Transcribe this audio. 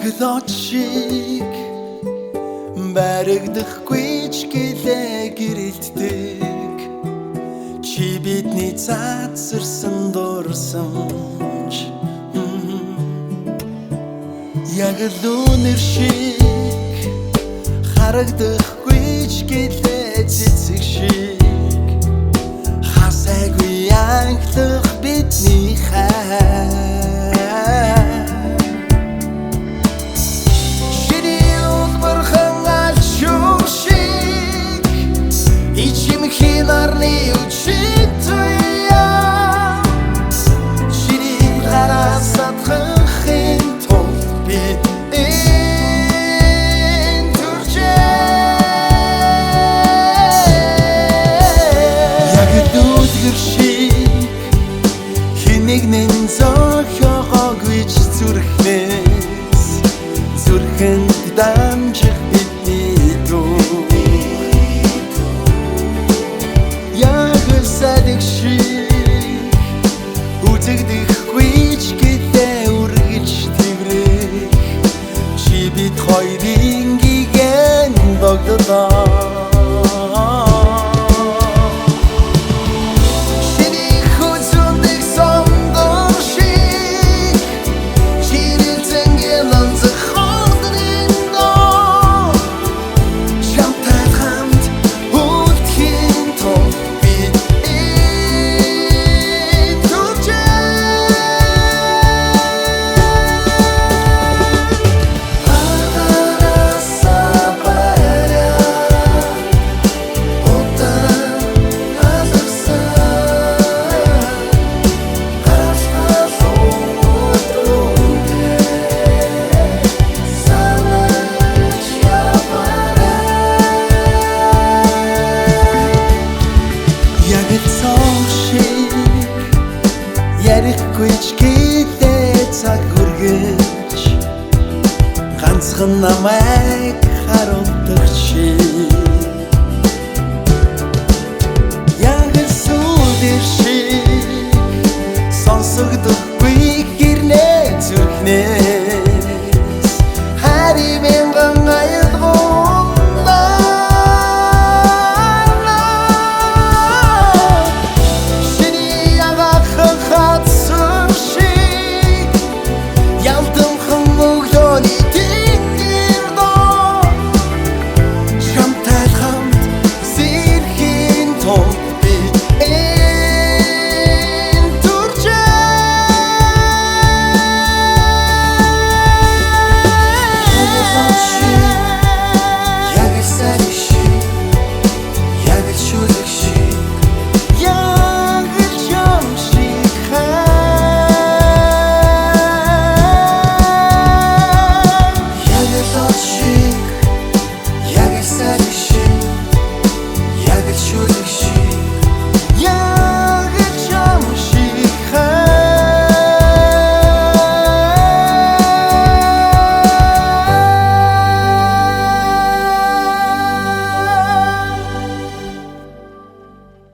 Яг л очиг баригдахгүй ч гэлээ гэрэлтдэг чи бидний цаацарсан дурсамж яг л үнэр шиг харагдахгүй ч гэлээ цэцэг шиг хасаагүй анхлах бидний хай Нарны учитывая Ширин гарасат хэнхин тулд бид энэ түрчээ Яг дүүдгэр шиг хинэгнэн зохиогоогүй ч зүрхнээс зүрхэнд дамжих бидний дүү Садик шиг үзэгдэхгүй ч гэлээ үргэлж тэврэх чи бид хоёрын гигэн догдолоо Ярихгүй ч гэлээ цаг хүргэж ганцхан намайг харуулдаг чи Яг сүдэр шиг сонсогдохгүй гэрнээ зүрхнээ